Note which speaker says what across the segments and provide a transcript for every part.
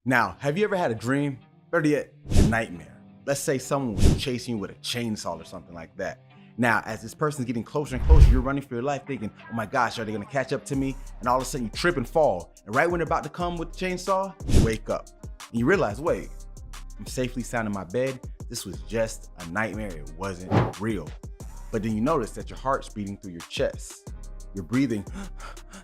Speaker 1: Now, have you ever had a dream, better yet, a nightmare? Let's say someone was chasing you with a chainsaw or something like that. Now, as this person's getting closer and closer, you're running for your life thinking, oh my gosh, are they gonna catch up to me? And all of a sudden you trip and fall. And right when they're about to come with the chainsaw, you wake up. And you realize, wait, I'm safely sound in my bed. This was just a nightmare, it wasn't real. But then you notice that your heart's beating through your chest. Your breathing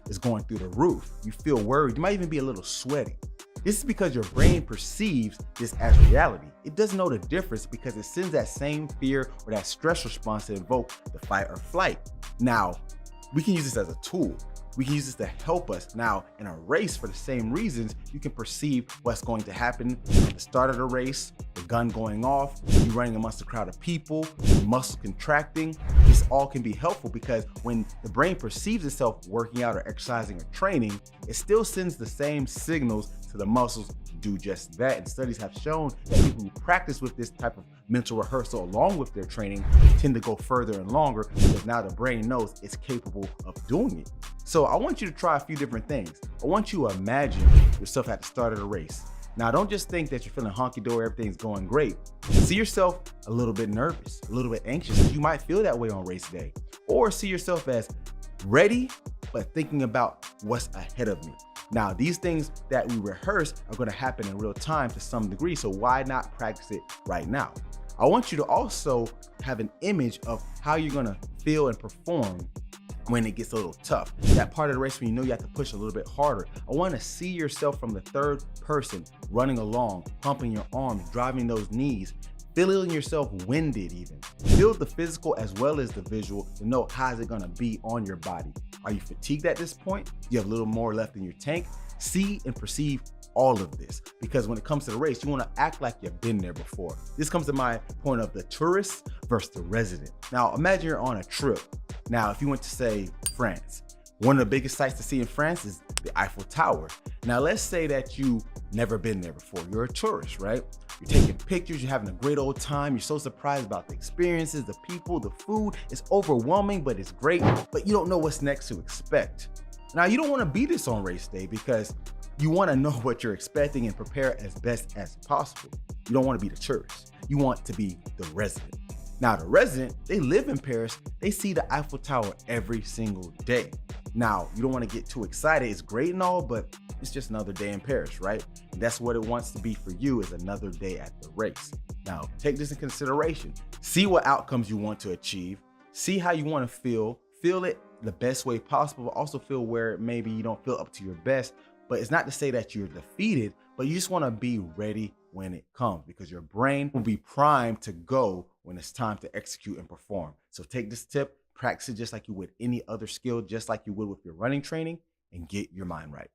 Speaker 1: is going through the roof. You feel worried, you might even be a little sweaty. This is because your brain perceives this as reality. It doesn't know the difference because it sends that same fear or that stress response to invoke the fight or flight. Now, we can use this as a tool. We can use this to help us. Now, in a race, for the same reasons, you can perceive what's going to happen at the start of the race, the gun going off, you running amongst a crowd of people, muscle contracting. This all can be helpful because when the brain perceives itself working out or exercising or training, it still sends the same signals to the muscles to do just that. And studies have shown that people who practice with this type of mental rehearsal along with their training tend to go further and longer because now the brain knows it's capable of doing it. So I want you to try a few different things. I want you to imagine yourself at the start of the race. Now, don't just think that you're feeling honky-dory, everything's going great. See yourself a little bit nervous, a little bit anxious. You might feel that way on race day. Or see yourself as ready, but thinking about what's ahead of me. Now, these things that we rehearse are going to happen in real time to some degree, so why not practice it right now? I want you to also have an image of how you're going to feel and perform when it gets a little tough. That part of the race when you know you have to push a little bit harder. I want to see yourself from the third person, running along, pumping your arms, driving those knees, feeling yourself winded even. Feel the physical as well as the visual to know how is it gonna be on your body. Are you fatigued at this point? You have a little more left in your tank? See and perceive all of this, because when it comes to the race, you want to act like you've been there before. This comes to my point of the tourist versus the resident. Now, imagine you're on a trip. Now, if you went to, say, France, one of the biggest sights to see in France is the Eiffel Tower. Now, let's say that you've never been there before. You're a tourist, right? You're taking pictures, you're having a great old time. You're so surprised about the experiences, the people, the food. It's overwhelming, but it's great, but you don't know what's next to expect. Now, you don't want to be this on race day because you want to know what you're expecting and prepare as best as possible. You don't want to be the tourist. You want to be the resident. Now, the resident, they live in Paris. They see the Eiffel Tower every single day. Now, you don't want to get too excited. It's great and all, but it's just another day in Paris, right? And that's what it wants to be for you, is another day at the race. Now, take this in consideration. See what outcomes you want to achieve. See how you want to feel. Feel it the best way possible, but also feel where maybe you don't feel up to your best. But it's not to say that you're defeated, but you just want to be ready when it comes, because your brain will be primed to go when it's time to execute and perform. So take this tip, practice it just like you would any other skill, just like you would with your running training, and get your mind right.